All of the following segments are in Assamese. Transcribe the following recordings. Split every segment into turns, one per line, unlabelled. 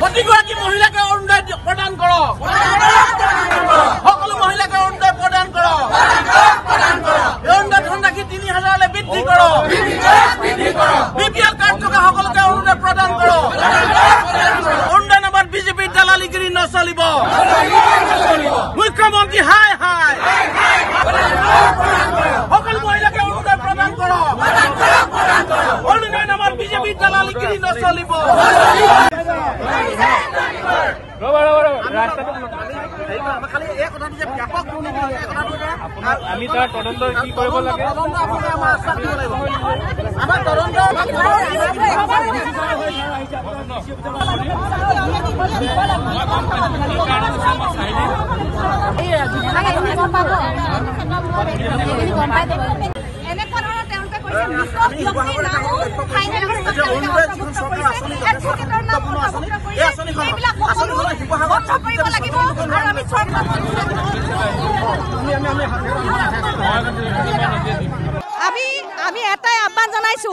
প্ৰতিগৰাকী মহিলাকে অৰুণোদয় প্ৰদান কৰক, সকলো মহিলাকে অৰুণোদয় প্ৰদান কৰক, অৰুণোদয় ধনৰাশি ৩,০০০লৈ বৃদ্ধি কৰক, BPL কাৰ্ড থকা সকলোকে অৰুণোদয় প্ৰদান কৰক, অৰুণোদয় নামত বিজেপিৰ দালালিগিৰি নচলিব, মুখ্যমন্ত্ৰী হাই হাই, সকলো মহিলাকে অৰুণোদয় প্ৰদান কৰক, অৰুণোদয় নামত বিজেপিৰ দালালিগিৰি নচলিব।
আমি তাৰ তদন্ত কি কৰিব লাগে
আমি এটাই আহ্বান জানাইছো,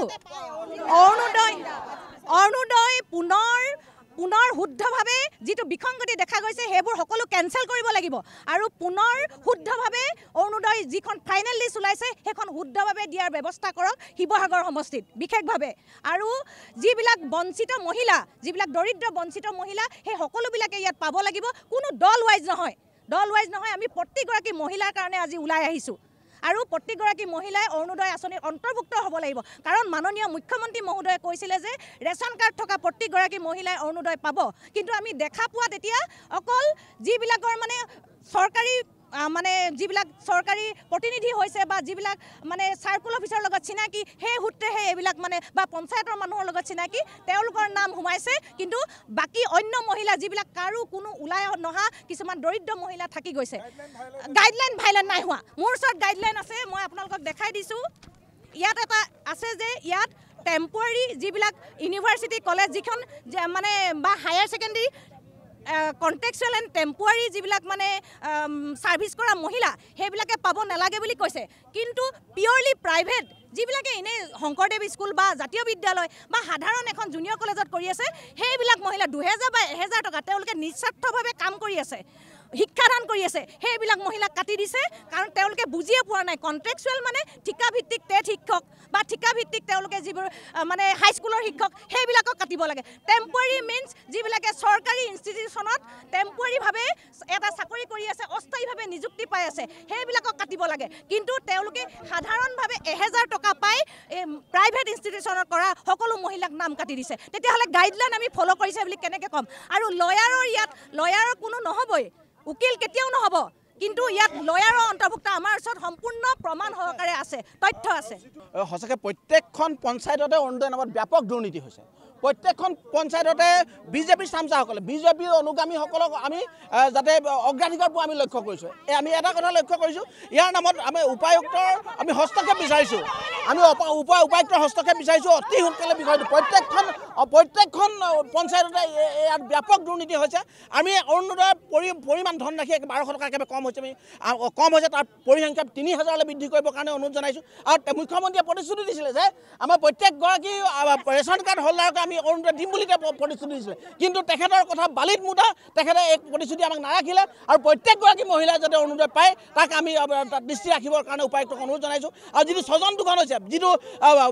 অৰুণোদয় পুনৰ শুদ্ধভাৱে যিটো বিসংগতি দেখা গৈছে সেইবোৰ সকলো কেঞ্চেল কৰিব লাগিব আৰু পুনৰ শুদ্ধভাৱে অৰুণোদয় যিখন ফাইনেল লিষ্ট ওলাইছে সেইখন শুদ্ধভাৱে দিয়াৰ ব্যৱস্থা কৰক শিৱসাগৰ সমষ্টিত বিশেষভাৱে। আৰু যিবিলাক বঞ্চিত মহিলা, যিবিলাক দৰিদ্ৰ বঞ্চিত মহিলা, সেই সকলোবিলাকে ইয়াত পাব লাগিব, কোনো দল ৱাইজ নহয়, আমি প্ৰতিগৰাকী মহিলাৰ কাৰণে আজি ওলাই আহিছোঁ আৰু প্ৰতিগৰাকী মহিলাই অৰুণোদয় আঁচনিৰ অন্তৰ্ভুক্ত হ'ব লাগিব। কাৰণ মাননীয় মুখ্যমন্ত্ৰী মহোদয়ে কৈছিলে যে ৰেচন কাৰ্ড থকা প্ৰতিগৰাকী মহিলাই অৰুণোদয় পাব, কিন্তু আমি দেখা পোৱাত এতিয়া অকল যিবিলাকৰ মানে চৰকাৰী যিবিলাক চৰকাৰী প্ৰতিনিধি হৈছে বা যিবিলাক মানে চাৰ্কুল অফিচৰ লগত চিনাকি, সেই সূত্ৰেহে এইবিলাক বা পঞ্চায়তৰ মানুহৰ লগত চিনাকি তেওঁলোকৰ নাম সোমাইছে, কিন্তু বাকী অন্য মহিলা যিবিলাক কাৰো কোনো ওলাই নহা কিছুমান দৰিদ্ৰ মহিলা থাকি গৈছে। গাইডলাইন ভাইলেণ্ট নাই হোৱা, মোৰ ওচৰত গাইডলাইন আছে, মই আপোনালোকক দেখাই দিছোঁ। ইয়াত এটা আছে যে ইয়াত টেম্পৰাৰী যিবিলাক ইউনিভাৰ্চিটি কলেজ যিখন বা higher secondary contractual and temporary যিবিলাক ছাৰ্ভিচ কৰা মহিলা সেইবিলাকে পাব নালাগে বুলি কৈছে, কিন্তু পিয়ৰলি প্ৰাইভেট যিবিলাকে এনেই শংকৰদেৱ স্কুল বা জাতীয় বিদ্যালয় বা সাধাৰণ এখন জুনিয়ৰ কলেজত কৰি আছে সেইবিলাক মহিলা ২০০০ বা ১০০০ টকা তেওঁলোকে নিস্বাৰ্থভাৱে কাম কৰি আছে, শিক্ষাদান কৰি আছে, সেইবিলাক মহিলাক কাটি দিছে। কাৰণ তেওঁলোকে বুজিয়ে পোৱা নাই কণ্ট্ৰেকচুৱেল ঠিকাভিত্তিক টেট শিক্ষক বা ঠিকাভিত্তিক তেওঁলোকে যিবোৰ হাইস্কুলৰ শিক্ষক সেইবিলাকক কাটিব লাগে। টেম্পৰাৰী মিনছ যিবিলাকে চৰকাৰী ইনষ্টিটিউশ্যনত টেম্পৰাৰীভাৱে এটা চাকৰি কৰি আছে, অস্থায়ীভাৱে নিযুক্তি পাই আছে, সেইবিলাকক কাটিব লাগে, কিন্তু তেওঁলোকে সাধাৰণভাৱে ১০০০ টকা পাই প্ৰাইভেট ইনষ্টিটিউশ্যনত কৰা সকলো মহিলাক নাম কাটি দিছে। তেতিয়াহ'লে গাইডলাইন আমি ফ'ল' কৰিছে বুলি কেনেকৈ ক'ম? আৰু লয়াৰৰ কোনো নহ'বই, উকিল কেতিয়াও নহ'ব, কিন্তু ইয়াত লয়াৰৰ অন্তৰ্ভুক্ত আমাৰ ওচৰত সম্পূৰ্ণ প্ৰমাণ সহকাৰে আছে, তথ্য আছে।
সঁচাকৈ প্ৰত্যেকখন পঞ্চায়ততে অৰুণোদয় নামত ব্যাপক দুৰ্নীতি হৈছে। প্ৰত্যেকখন পঞ্চায়ততে বিজেপিৰ চামচাসকলে, বিজেপিৰ অনুগামীসকলক আমি যাতে অগ্ৰাধিকাৰ পোৱা আমি লক্ষ্য কৰিছোঁ। আমি এটা কথা লক্ষ্য কৰিছোঁ, ইয়াৰ নামত আমি উপায়ুক্তৰ হস্তক্ষেপ বিচাৰিছোঁ, উপায়ুক্তৰ হস্তক্ষেপ বিচাৰিছোঁ অতি সোনকালে বিষয়টো। প্ৰত্যেকখন পঞ্চায়ততে ইয়াত ব্যাপক দুৰ্নীতি হৈছে। আমি অৰুণোদয়ৰ পৰিমাণ ধনৰাশি ১২০০ টকা একেবাৰে কম হৈছে, তাৰ পৰিসংখ্যা ৩,০০০লৈ বৃদ্ধি কৰিবৰ কাৰণে অনুৰোধ জনাইছোঁ। আৰু মুখ্যমন্ত্ৰীয়ে প্ৰতিশ্ৰুতি দিছিলে যে আমাৰ প্ৰত্যেকগৰাকী ৰেচন কাৰ্ড হোল্ডাৰকে আমি অৰুণোদয় দিম বুলি প্ৰতিশ্ৰুতি দিছিলে, কিন্তু তেখেতৰ কথা বালিত মুদা, তেখেতে এই প্ৰতিশ্ৰুতি আমাক নাৰাখিলে। আৰু প্ৰত্যেকগৰাকী মহিলাই যাতে অৰুণোদয় পায় তাক আমি দৃষ্টি ৰাখিবৰ কাৰণে উপায়ুক্তক অনুৰোধ জনাইছোঁ। আৰু যিটো স্বজন দোকান হৈছে, যিটো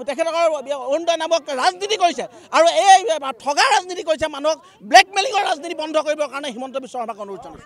তেখেতসকল অৰুণোদয় নামক ৰাজনীতি কৰিছে আৰু এই ঠগা ৰাজনীতি কৰিছে, মানুহক ব্লেকমেইলিঙৰ ৰাজনীতি বন্ধ কৰিবৰ কাৰণে হিমন্ত বিশ্ব শৰ্মাক অনুৰোধ জনাইছোঁ।